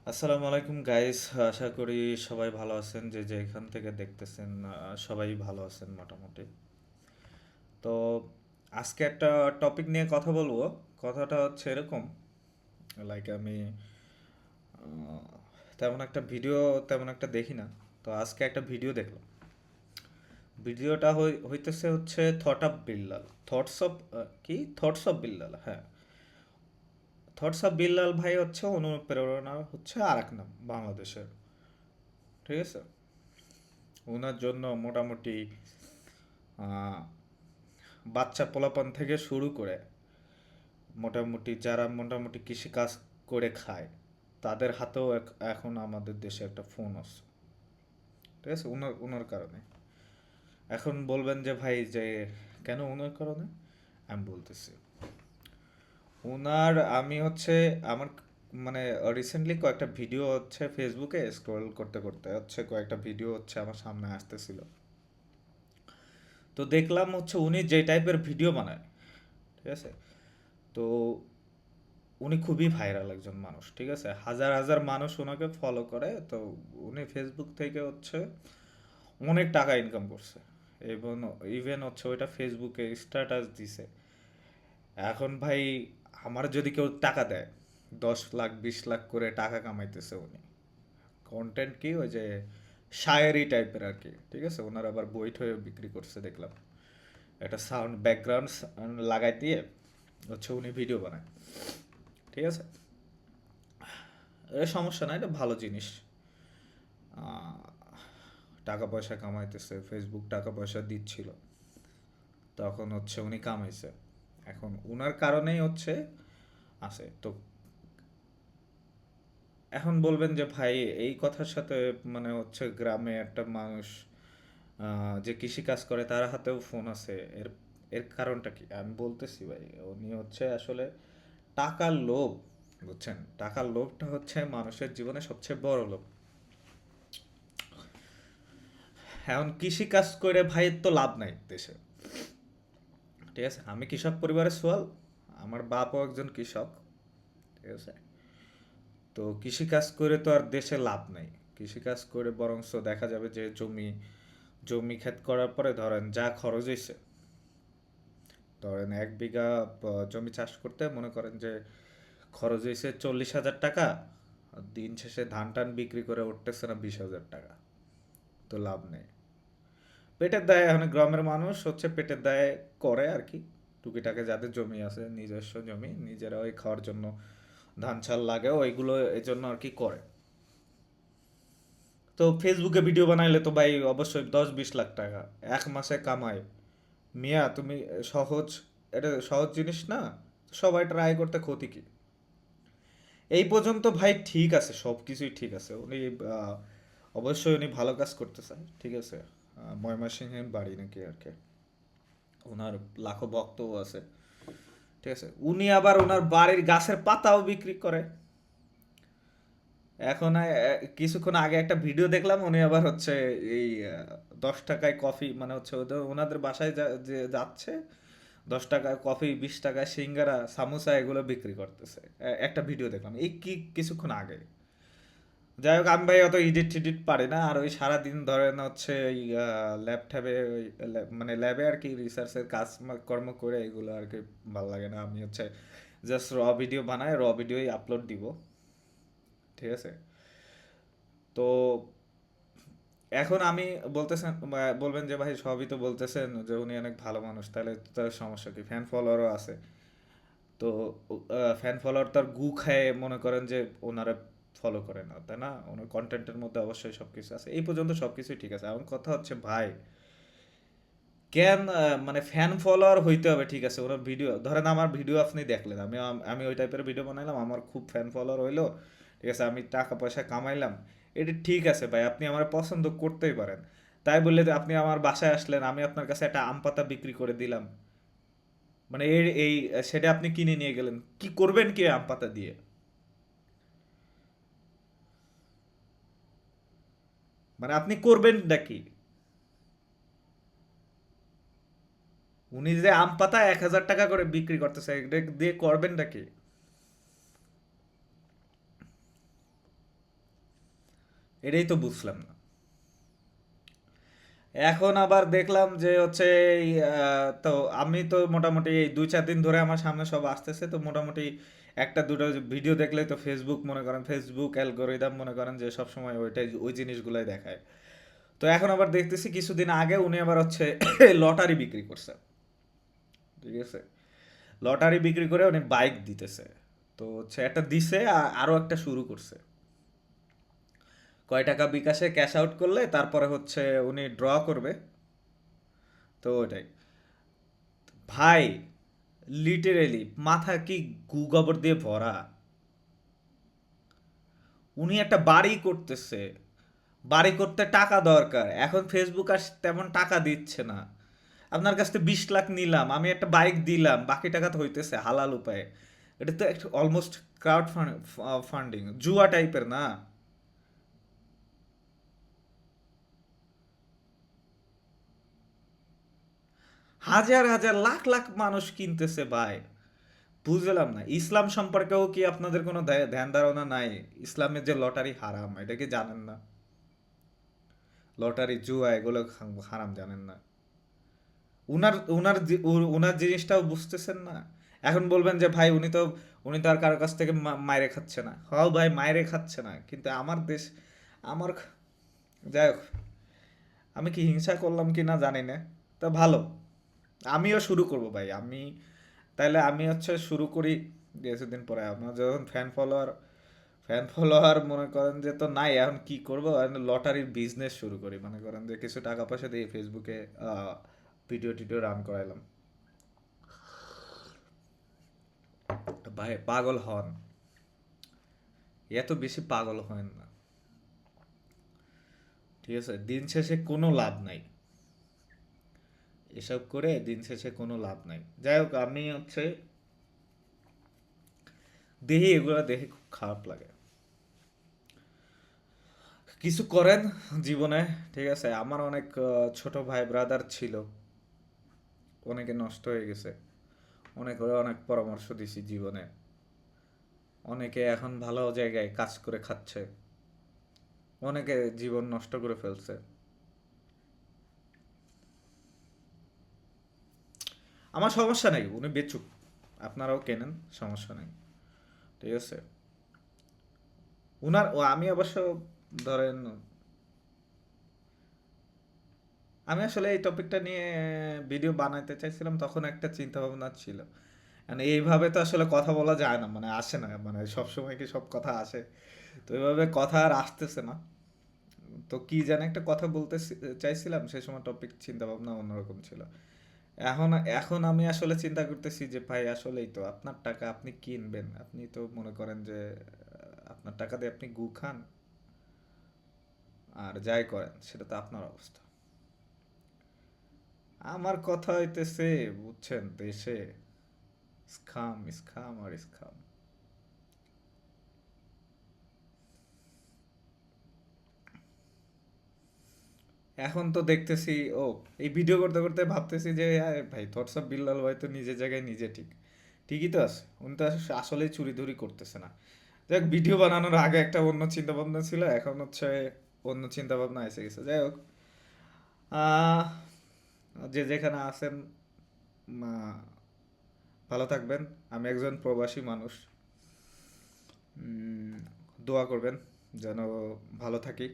আসসালামু আলাইকুম গাইস, আশা করি সবাই ভালো আছেন। যে যে এখান থেকে দেখতেছেন সবাই ভালো আছেন মোটামুটি। তো আজকে একটা টপিক নিয়ে কথা বলবো। কথাটা হচ্ছে এরকম, লাইক আমি আহ, তেমন একটা ভিডিও তেমন একটা দেখি না। তো আজকে একটা ভিডিও দেখলাম। ভিডিওটা হইতেছে হচ্ছে thought of Billal, thoughts of কি থটস অফ বিল্লাল, হ্যাঁ। থটস অফ বিল্লাল ভাই হচ্ছে অনুপ্রেরণা হচ্ছে আর এক নাম বাংলাদেশের, ঠিক আছে। ওনার জন্য মোটামুটি আহ, বাচ্চা পোলাপান থেকে শুরু করে মোটামুটি যারা মোটামুটি কৃষিকাজ করে খায় তাদের হাতেও এখন আমাদের দেশে একটা ফোন আছে, ঠিক আছে। ওনার ওনার কারণে এখন বলবেন যে ভাই যে কেন ওনার কারণে, আমি বলতেছি। ওনার আমি হচ্ছে আমার মানে রিসেন্টলি কয়েকটা ভিডিও হচ্ছে ফেসবুকে স্ক্রল করতে করতে হচ্ছে কয়েকটা ভিডিও হচ্ছে আমার সামনে আসতেছিল। তো দেখলাম হচ্ছে উনি যে টাইপের ভিডিও বানায়, ঠিক আছে। তো উনি খুবই ভাইরাল একজন মানুষ, ঠিক আছে। হাজার হাজার মানুষ ওনাকে ফলো করে। তো উনি ফেসবুক থেকে হচ্ছে অনেক টাকা ইনকাম করছে, এবং ইভেন হচ্ছে ওইটা ফেসবুকে স্ট্যাটাস দিছে। এখন ভাই আমার যদি কেউ টাকা দেয় 10 লাখ 20 লাখ করে টাকা কামাইতেছে উনি। কন্টেন্ট কি ওই যে শায়েরি টাইপের আর কি, ঠিক আছে। ওনার আবার বই টইও বিক্রি করছে দেখলাম, একটা সাউন্ড ব্যাকগ্রাউন্ড লাগাই দিয়ে হচ্ছে উনি ভিডিও বানায়, ঠিক আছে। এ সমস্যা না, এটা ভালো জিনিস। আহ, টাকা পয়সা কামাইতেছে, ফেসবুক টাকা পয়সা দিচ্ছিল, তখন হচ্ছে উনি কামাইছে। এখন উনার কারণেই হচ্ছে আছে তো। এখন বলবেন যে ভাই এই কথার সাথে মানে হচ্ছে গ্রামে একটা মানুষ যে কৃষিকাজ করে তার হাতেও ফোন আছে, এর এর কারণটা কি আমি বলতেছি ভাই। উনি হচ্ছে আসলে টাকার লোভ, বুঝছেন। টাকার লোভটা হচ্ছে মানুষের জীবনে সবচেয়ে বড় লোভ। এখন কৃষি কাজ করে ভাই তো লাভ নাই দেশে, ঠিক আছে। আমি কৃষক পরিবারের সোয়াল, আমার বাপও একজন কৃষক, ঠিক আছে। তো কৃষি কাজ করে তো আর দেশে লাভ নাই। কৃষি কাজ করে বরংস দেখা যাবে যে জমি জমি ক্ষেত করার পরে ধরেন যা খরচ হয়েছে, ধরেন 1 বিঘা জমি চাষ করতে মনে করেন যে খরচ হয়েছে 40,000 টাকা, আর দিন শেষে ধান টান বিক্রি করে উঠতেছে না 20,000 টাকা। তো লাভ নেই। পেটের দায়ে এখন গ্রামের মানুষ হচ্ছে পেটের দায়ে করে আর কি। টুকিটাকে যাদের জমি আছে, নিজস্ব জমি, নিজেরা ওই খাওয়ার জন্য ধান চাল লাগে ওইগুলো এই জন্য আর কি করে। তো ফেসবুকে ভিডিও বানাইলে তো ভাই অবশ্যই 10-20 লাখ টাকা এক মাসে কামায়। মিয়া তুমি সহজ, এটা সহজ জিনিস না। সবাই ট্রাই করতে ক্ষতি কি। এই পর্যন্ত ভাই ঠিক আছে, সব কিছুই ঠিক আছে। উনি আহ, অবশ্যই উনি ভালো কাজ করতে চায়, ঠিক আছে। ময়মনসিংহে বাড়ি নাকি আর কি। ওনার লাখো ভক্তও আছে, ঠিক আছে। উনি আবার ওনার বাড়ির গাছের পাতাও বিক্রি করে। এখন কিছুক্ষণ আগে একটা ভিডিও দেখলাম, উনি আবার হচ্ছে এই 10 টাকায় কফি মানে হচ্ছে ওনাদের বাসায় যে যাচ্ছে, 10 টাকায় কফি, 20 টাকায় সিঙ্গারা সামোসা এগুলো বিক্রি করতেছে। একটা ভিডিও দেখলাম এই কিছুক্ষণ আগে। যাই হোক, আমি ভাই অত এডিট টিডিট পারি না। আর ওই সারাদিন ধরেন হচ্ছে ওই ল্যাপটপে ওই মানে ল্যাবে আর কি রিসার্চের কাজ কর্ম করে এগুলো আর কি ভালো লাগে না। আমি হচ্ছে জাস্ট ভিডিও বানাই, ভিডিওই আপলোড দিব, ঠিক আছে। তো এখন আমি বলতেছেন বলবেন যে ভাই সবই তো বলতেছেন যে উনি অনেক ভালো মানুষ, তাহলে তার সমস্যা কি, ফ্যান ফলোয়ারও আছে। তো ফ্যান ফলোয়ার তার গু খায় মনে করেন যে ওনারা ফলো করে না, তাই না। ওনার কন্টেন্টের মধ্যে অবশ্যই সব কিছু আছে, এই পর্যন্ত সব কিছুই ঠিক আছে। আমার কথা হচ্ছে ভাই কেন মানে ফ্যান ফলোয়ার হইতে হবে, ঠিক আছে। ওনার ভিডিও ধরেন আমার ভিডিও আপনি দেখলেন, আমি ওই টাইপের ভিডিও বানাইলাম, আমার খুব ফ্যান ফলোয়ার হইলো, ঠিক আছে। আমি টাকা পয়সা কামাইলাম, এটা ঠিক আছে ভাই, আপনি আমার পছন্দ করতেই পারেন। তাই বললে যে আপনি আমার বাসায় আসলেন, আমি আপনার কাছে একটা আম পাতা বিক্রি করে দিলাম, মানে এই সেটা আপনি কিনে নিয়ে গেলেন, কি করবেন কি আম পাতা দিয়ে? মানে আপনি করবেন নাকি? উনি যে আম পাতা 1,000 টাকা করে বিক্রি করতেছে, এটা দিয়ে করবেন নাকি? এটাই তো বুঝলাম না। এখন আবার দেখলাম যে হচ্ছে তো আমি তো মোটামুটি এই 2-4 দিন ধরে আমার সামনে সব আসতেছে, তো মোটামুটি একটা দুটো ভিডিও দেখলে তো ফেসবুক মনে করেন, ফেসবুক অ্যালগোরিদম মনে করেন যে সব সময় ওইটাই ওই জিনিসগুলাই দেখায়। তো এখন আবার দেখতেছি কিছুদিন আগে উনি আবার হচ্ছে লটারি বিক্রি করছে, ঠিক আছে? লটারি বিক্রি করে উনি বাইক দিতেছে। তো হচ্ছে একটা দিছে, আরো একটা শুরু করছে। কয় টাকা বিকাশে ক্যাশ আউট করলে তারপরে হচ্ছে উনি ড্র করবে। তো ওইটাই ভাই, লিটারেলি মাথা কি গু গোবর দিয়ে ভরা। উনি একটা বাড়ি করতেছে, বাড়ি করতে টাকা দরকার, এখন ফেসবুক আর তেমন টাকা দিচ্ছে না। আপনার কাছ থেকে 20 লাখ নিলাম, আমি একটা বাইক দিলাম, বাকি টাকা তো হইতেছে হালাল উপায়ে। এটা তো একটা অলমোস্ট ক্রাউড ফান্ডিং, জুয়া টাইপের না? হাজার হাজার লাখ লাখ মানুষ কিনতেছে ভাই। বুঝলাম না, ইসলাম সম্পর্কেও কি আপনাদের কোনো ধ্যান ধারণা নাই? ইসলামের যে লটারি হারাম, এটা কি জানেন না? লটারি জুয়া এগুলো হারাম জানেন না? উনার উনার উনার জিনিসটাও বুঝতেছেন না। এখন বলবেন যে ভাই উনি তো আর কারোর কাছ থেকে মাইরে খাচ্ছে না। হ্যাঁ ভাই, মাইরে খাচ্ছে না, কিন্তু আমার দেশ, আমার, যাই হোক, আমি কি হিংসা করলাম কি না জানি না। তা ভালো, আমিও শুরু করব ভাই। তাইলে আমি হচ্ছে শুরু করি কিছুদিন পরে। আমার যখন ফ্যান ফলোয়ার মনে করেন যে তো নাই, এখন কি করবো, লটারির বিজনেস শুরু করি, মনে করেন যে কিছু টাকা পয়সা দিয়ে ফেসবুকে ভিডিও টিডিও রান করাইলাম। ভাই পাগল হন, এত বেশি পাগল হয় না, ঠিক আছে? দিন শেষে কোনো লাভ নাই, এসব করে দিন শেষে কোনো লাভ নাই। যাই হোক, আমি হচ্ছে দেখি, এগুলো দেখে খুব খারাপ লাগে। কিছু করেন জীবনে, ঠিক আছে? আমার অনেক ছোট ভাই ব্রাদার ছিল, অনেকে নষ্ট হয়ে গেছে, অনেক অনেক পরামর্শ দিছি জীবনে, অনেকে এখন ভালো জায়গায় কাজ করে খাচ্ছে, অনেকে জীবন নষ্ট করে ফেলছে। আমার সমস্যা নেই, উনি বেচুক, আপনারাও কেনেন, সমস্যা নেই, ঠিক আছে? আমি অবশ্য ধরেন, আমি আসলে এই টপিকটা নিয়ে ভিডিও বানাইতে চাইছিলাম, তখন একটা চিন্তা ভাবনা ছিল। মানে এইভাবে তো আসলে কথা বলা যায় না, মানে আসে না, মানে সব সময় কি সব কথা আসে? তো এইভাবে কথা আর আসতেছে না। তো কি যেন একটা কথা বলতে চাইছিলাম, সেই সময় টপিক চিন্তা ভাবনা অন্যরকম ছিল। এখন এখন আমি আসলে চিন্তা করতেছি যে ভাই, আসলেই তো আপনার টাকা আপনি কিনবেন, আপনি তো মনে করেন যে আপনার টাকা দিয়ে আপনি গু খান, আর যাই করেন সেটা তো আপনার অবস্থা। আমার কথা হইতেছে, বুঝছেন, দেশে স্কাম স্কাম আর স্কাম। এখন তো দেখতেছি, ও, এই ভিডিও করতে করতে ভাবতেছি যে আরে ভাই, থটস অফ বিল্লাল ভাই তো নিজের জায়গায় নিজে ঠিক, ঠিকই তো আছে। উনি তো আসলেই চুরি ধুরি করতেছে না। যাই হোক, ভিডিও বানানোর আগে একটা অন্য চিন্তা ভাবনা ছিল, এখন হচ্ছে অন্য চিন্তা ভাবনা এসে গেছে। যাই হোক, আহ, যে যেখানে আছেন, আহ, ভালো থাকবেন। আমি একজন প্রবাসী মানুষ, দোয়া করবেন যেন ভালো থাকি,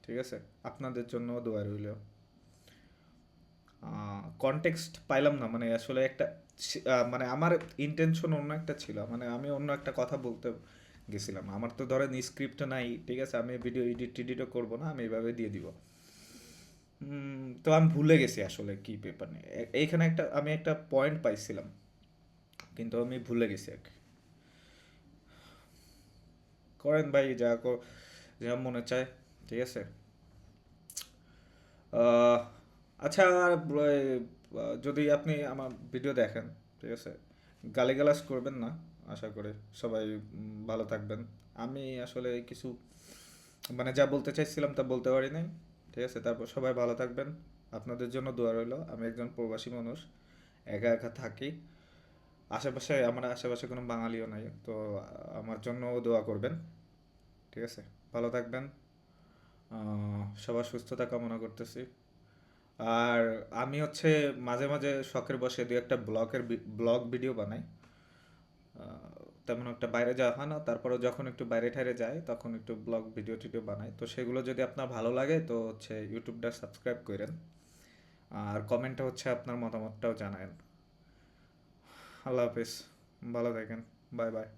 ঠিক আছে? আপনাদের জন্য দোয়া রইল। কনটেক্সট পাইলাম না, মানে আসলে একটা মানে আমার ইন্টেনশন অন্য একটা ছিল, মানে আমি অন্য একটা কথা বলতে গেছিলাম। আমার তো ধরেন স্ক্রিপ্ট নাই, ঠিক আছে? আমি ভিডিও এডিট টিডিটও করবো না, আমি এইভাবে দিয়ে দিব। তো আমি ভুলে গেছি আসলে কি পেপার নিয়ে এইখানে আমি একটা পয়েন্ট পাইছিলাম, কিন্তু আমি ভুলে গেছি আর কি। করেন ভাই, যা মনে চায়, ঠিক আছে? আহ, আচ্ছা, আর যদি আপনি আমার ভিডিও দেখেন, ঠিক আছে, গালিগালাজ করবেন না, আশা করি। সবাই ভালো থাকবেন। আমি আসলে কিছু, মানে যা বলতে চাইছিলাম তা বলতে পারি নাই, ঠিক আছে? তারপর সবাই ভালো থাকবেন, আপনাদের জন্য দোয়া রইলো। আমি একজন প্রবাসী মানুষ, একা একা থাকি, আমার আশেপাশে কোনো বাঙালিও নাই, তো আমার জন্য দোয়া করবেন, ঠিক আছে? ভালো থাকবেন। সবার সুস্থতা কামনা করতেছি। আর আমি হচ্ছে মাঝে মাঝে শখের বসে দু একটা ব্লগ ভিডিও বানাই। তেমন একটা বাইরে যাওয়া হয় না, তারপরে যখন একটু বাইরে ঠাইরে যাই তখন একটু ব্লগ ভিডিও টিডিও বানাই। তো সেগুলো যদি আপনার ভালো লাগে তো হচ্ছে ইউটিউবটা সাবস্ক্রাইব করেন, আর কমেন্টে হচ্ছে আপনার মতামতটাও জানায়েন। আল্লাহ হাফিজ, ভালো থাকেন, বাই বাই।